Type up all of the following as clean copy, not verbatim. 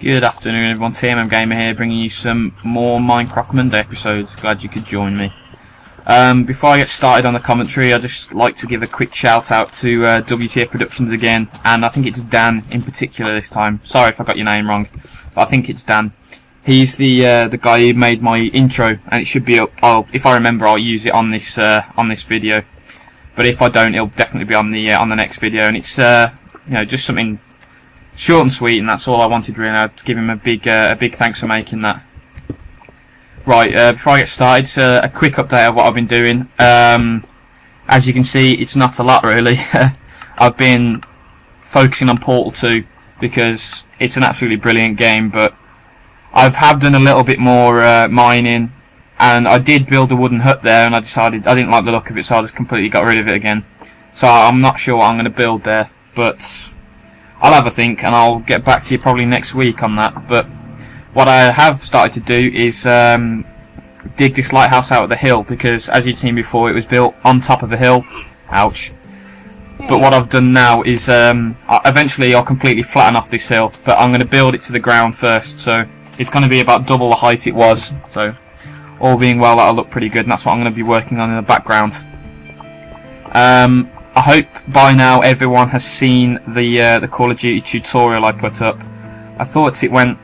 Good afternoon everyone, TMMgamer here, bringing you some more Minecraft Monday episodes. Glad you could join me. Before I get started on the commentary, I'd just like to give a quick shout out to WTF Productions again, and I think it's Dan in particular this time. Sorry if I got your name wrong, but I think it's Dan. He's the guy who made my intro, and it should be up. If I remember, I'll use it on this video. But if I don't, it'll definitely be on the next video, and it's just something short and sweet, and that's all I wanted really. I'd give him a big thanks for making that. Right, before I get started, a quick update of what I've been doing. As you can see, it's not a lot really. I've been focusing on Portal 2 because it's an absolutely brilliant game, but I have done a little bit more mining, and I did build a wooden hut there, and I decided I didn't like the look of it, so I just completely got rid of it again. So I'm not sure what I'm going to build there, but I'll have a think, and I'll get back to you probably next week on that. But what I have started to do is dig this lighthouse out of the hill, because as you'd seen before, it was built on top of a hill. Ouch. But what I've done now is eventually I'll completely flatten off this hill, but I'm going to build it to the ground first, so it's going to be about double the height it was. So all being well, that'll look pretty good, and that's what I'm going to be working on in the background. I hope by now everyone has seen the Call of Duty tutorial I put up. I thought it went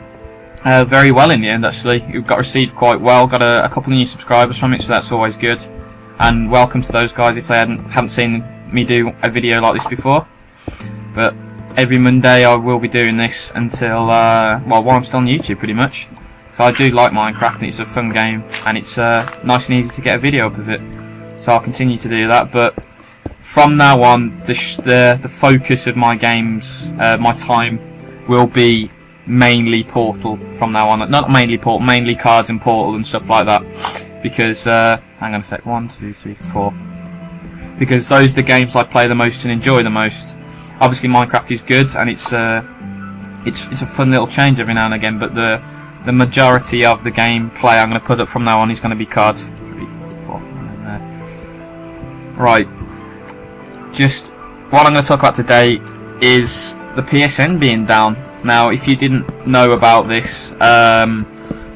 very well in the end, actually. It got received quite well, got a couple of new subscribers from it, so that's always good. And welcome to those guys if they haven't seen me do a video like this before. But every Monday I will be doing this until, while I'm still on YouTube pretty much. So I do like Minecraft, and it's a fun game, and it's nice and easy to get a video up of it. So I'll continue to do that, but from now on, the focus of my games, my time, will be mainly Portal from now on. Not mainly Portal, mainly cards and Portal and stuff like that. Because, hang on a sec, 1, 2, 3, 4. Because those are the games I play the most and enjoy the most. Obviously Minecraft is good, and it's a fun little change every now and again, but the majority of the gameplay I'm going to put up from now on is going to be cards. 3, 4, right. Just what I'm going to talk about today is the PSN being down. Now, if you didn't know about this,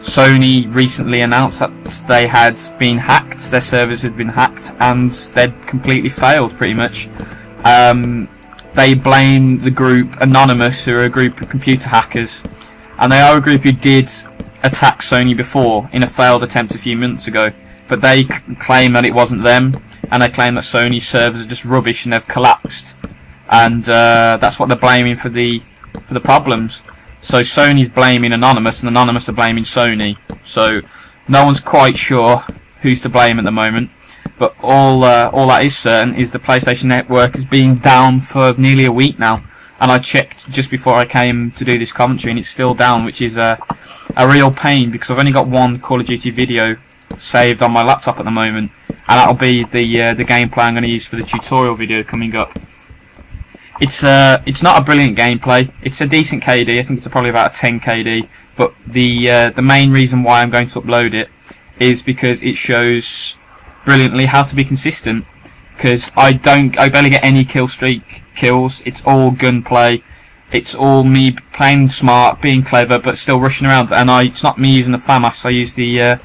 Sony recently announced that they had been hacked, their servers had been hacked, and they'd completely failed pretty much. They blame the group Anonymous, who are a group of computer hackers, and they are a group who did attack Sony before in a failed attempt a few months ago, but they claim that it wasn't them, and they claim that Sony's servers are just rubbish and they've collapsed, and that's what they're blaming for the problems. So Sony's blaming Anonymous, and Anonymous are blaming Sony. So no one's quite sure who's to blame at the moment. But all that is certain is the PlayStation Network has been down for nearly a week now. And I checked just before I came to do this commentary, and it's still down, which is a real pain, because I've only got one Call of Duty video saved on my laptop at the moment, and that'll be the gameplay I'm going to use for the tutorial video coming up. It's not a brilliant gameplay. It's a decent KD. I think it's probably about a 10 KD. But the main reason why I'm going to upload it is because it shows brilliantly how to be consistent. Because I barely get any kill streak kills. It's all gunplay. It's all me playing smart, being clever, but still rushing around. And it's not me using the FAMAS. I use the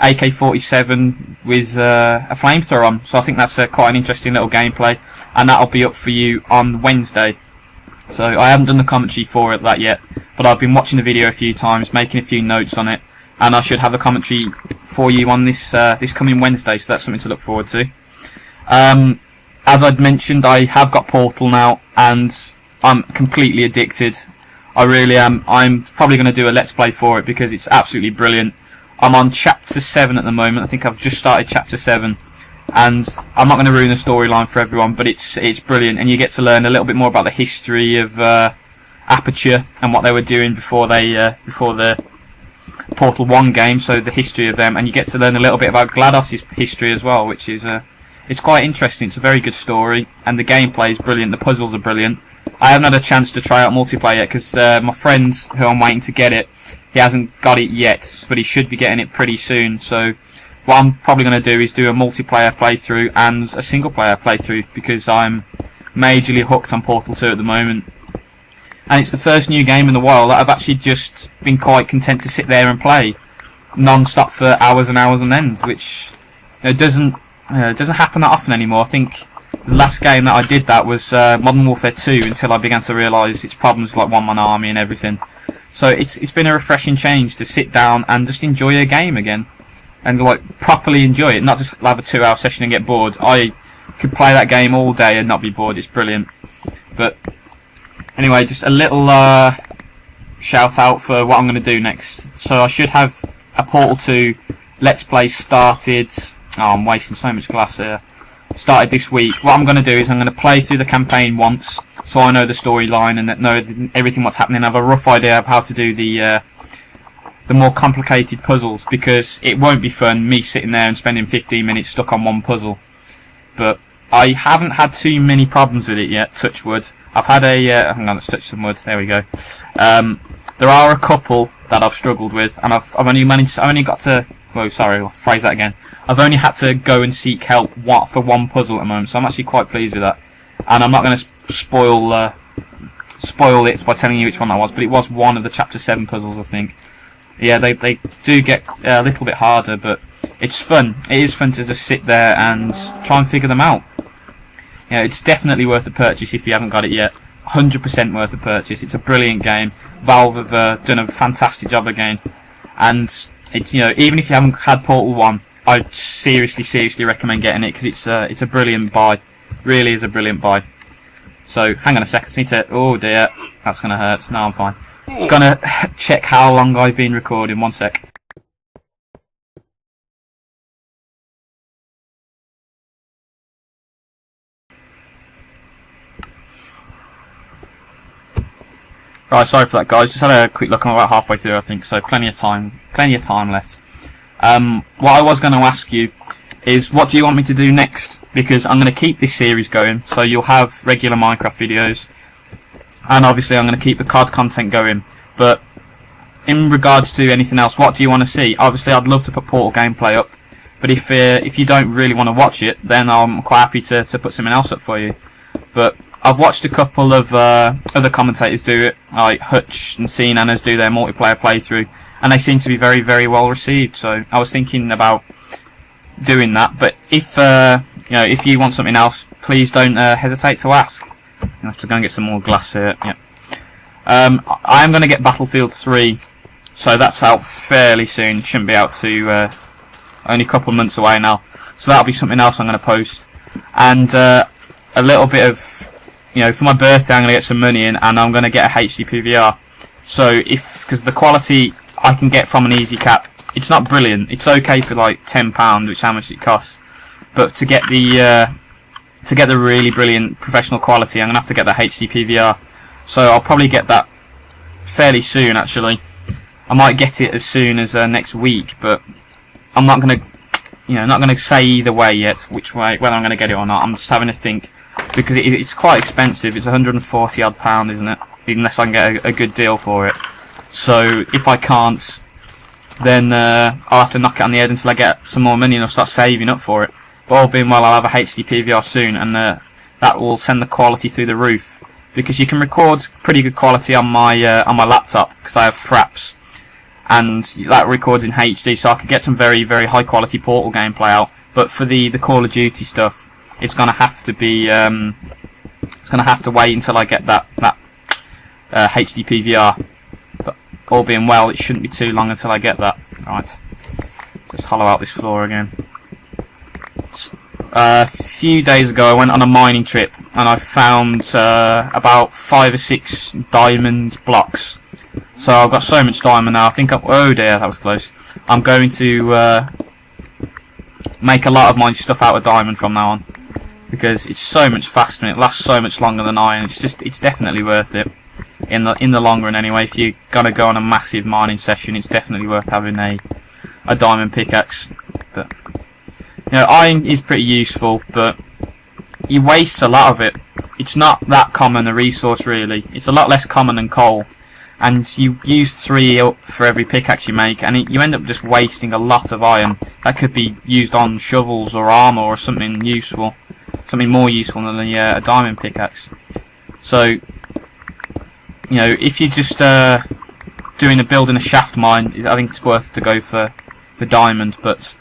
AK-47 with a flamethrower on, so I think that's quite an interesting little gameplay, and that'll be up for you on Wednesday. So I haven't done the commentary for that yet, but I've been watching the video a few times, making a few notes on it, and I should have a commentary for you on this coming Wednesday, so that's something to look forward to. As I'd mentioned, I have got Portal now, and I'm completely addicted. I really am. I'm probably going to do a Let's Play for it because it's absolutely brilliant. I'm on chapter 7 at the moment. I think I've just started chapter 7, and I'm not going to ruin the storyline for everyone, but it's brilliant, and you get to learn a little bit more about the history of Aperture and what they were doing before the Portal 1 game, so the history of them, and you get to learn a little bit about GLaDOS's history as well, which is it's quite interesting. It's a very good story, and the gameplay is brilliant. The puzzles are brilliant. I haven't had a chance to try out multiplayer yet because my friend who I'm waiting to get it, he hasn't got it yet, but he should be getting it pretty soon. So what I'm probably going to do is do a multiplayer playthrough and a single player playthrough, because I'm majorly hooked on Portal 2 at the moment. and it's the first new game in a while that I've actually just been quite content to sit there and play non-stop for hours and hours on end, which doesn't happen that often anymore. I think the last game that I did that was Modern Warfare 2, until I began to realise its problems like one-man army and everything. So it's been a refreshing change to sit down and just enjoy a game again, and like properly enjoy it, not just have a 2-hour session and get bored. I could play that game all day and not be bored. It's brilliant. But anyway, just a little shout out for what I'm going to do next. So I should have a Portal 2 Let's Play started. Oh, I'm wasting so much glass here. Started this week. What I'm going to do is I'm going to play through the campaign once, so I know the storyline and know everything what's happening. I have a rough idea of how to do the more complicated puzzles, because it won't be fun me sitting there and spending 15 minutes stuck on one puzzle. But I haven't had too many problems with it yet. Touch wood. I've had a hang on, let's touch some wood. There we go. There are a couple that I've struggled with, and I've only got to. Whoa, sorry, I'll phrase that again. I've only had to go and seek help for one puzzle at the moment, so I'm actually quite pleased with that. And I'm not going to spoil it by telling you which one that was, but it was one of the Chapter 7 puzzles, I think. Yeah, they do get a little bit harder, but it's fun. It is fun to just sit there and try and figure them out. Yeah, it's definitely worth a purchase if you haven't got it yet. 100% worth a purchase. It's a brilliant game. Valve have done a fantastic job again, and it's even if you haven't had Portal 1, I'd seriously recommend getting it, because it's a brilliant buy. Really is a brilliant buy. So hang on a second. I need to. Oh dear, that's gonna hurt. No, I'm fine. Just gonna check how long I've been recording. 1 sec. Right, sorry for that, guys. Just had a quick look. I'm about halfway through, I think, so plenty of time left. What I was going to ask you is, what do you want me to do next? Because I'm going to keep this series going, so you'll have regular Minecraft videos, and obviously I'm going to keep the COD content going. But in regards to anything else, what do you want to see? Obviously, I'd love to put Portal gameplay up, but if you don't really want to watch it, then I'm quite happy to put something else up for you. But I've watched a couple of other commentators do it, like Hutch and Cnanas do their multiplayer playthrough, and they seem to be very well received. So I was thinking about doing that. But if you want something else, please don't hesitate to ask. I have to go and get some more glass here. Yeah. I am going to get Battlefield 3, so that's out fairly soon. Shouldn't be out to only a couple of months away now. So that'll be something else I'm going to post, and a little bit of. For my birthday, I'm going to get some money in, and I'm going to get a HD PVR. So because the quality I can get from an Easy Cap, it's not brilliant. It's okay for like £10, which is how much it costs. But to get the really brilliant professional quality, I'm going to have to get the HD PVR. So I'll probably get that fairly soon. Actually, I might get it as soon as next week, but I'm not going to say either way yet which way, whether I'm going to get it or not. I'm just having to think. Because it's quite expensive. It's £140 odd, isn't it? Unless I can get a good deal for it. So if I can't, then I'll have to knock it on the head until I get some more money and I'll start saving up for it. But all being well, I'll have a HD PVR soon, and that will send the quality through the roof. Because you can record pretty good quality on my laptop, because I have Fraps, and that records in HD, so I could get some very high quality Portal gameplay out. But for the Call of Duty stuff, it's gonna have to be. It's gonna have to wait until I get that HD PVR. But all being well, it shouldn't be too long until I get that. Right, let's just hollow out this floor again. A few days ago, I went on a mining trip and I found about 5 or 6 diamond blocks. So I've got so much diamond now. I think oh dear, that was close. I'm going to make a lot of my stuff out of diamond from now on, because it's so much faster and it lasts so much longer than iron. It's definitely worth it in the long run anyway. If you're gonna go on a massive mining session, it's definitely worth having a diamond pickaxe. But iron is pretty useful, but you waste a lot of it. It's not that common a resource really. It's a lot less common than coal, and you use 3 up for every pickaxe you make, and you end up just wasting a lot of iron that could be used on shovels or armor or something useful. Something more useful than a diamond pickaxe. So you know, if you're just building a shaft mine, I think it's worth to go for diamond, but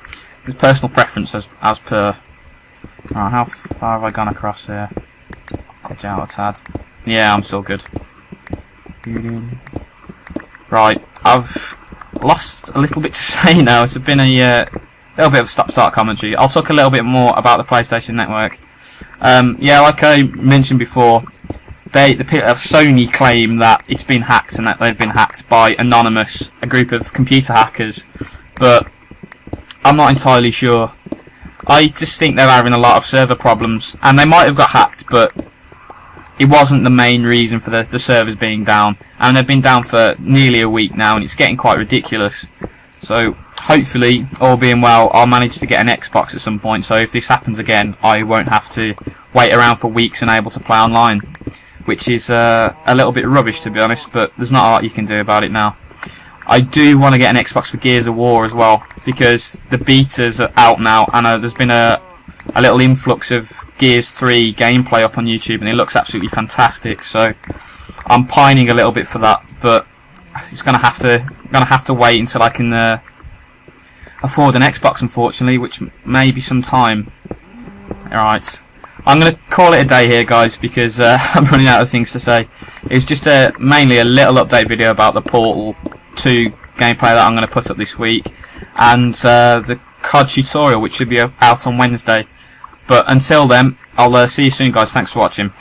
it's personal preference as per. Alright, how far have I gone across here? Edge out a tad. Yeah, I'm still good. Right, I've lost a little bit to say now. It's been a little bit of a stop-start commentary. I'll talk a little bit more about the PlayStation Network. Yeah, like I mentioned before, Sony claim that it's been hacked and that they've been hacked by Anonymous, a group of computer hackers, but I'm not entirely sure. I just think they're having a lot of server problems, and they might have got hacked, but it wasn't the main reason for the servers being down, and they've been down for nearly a week now, and it's getting quite ridiculous. So hopefully, all being well, I'll manage to get an Xbox at some point, so if this happens again, I won't have to wait around for weeks and able to play online, which is a little bit rubbish, to be honest, but there's not a lot you can do about it now. I do want to get an Xbox for Gears of War as well, because the betas are out now, and there's been a little influx of Gears 3 gameplay up on YouTube, and it looks absolutely fantastic. So I'm pining a little bit for that, but it's gonna have to wait until I can afford an Xbox, unfortunately, which may be some time. Alright, I'm gonna call it a day here, guys, because I'm running out of things to say. It's just mainly a little update video about the Portal 2 gameplay that I'm going to put up this week, and the COD tutorial, which should be out on Wednesday. But until then, I'll see you soon, guys. Thanks for watching.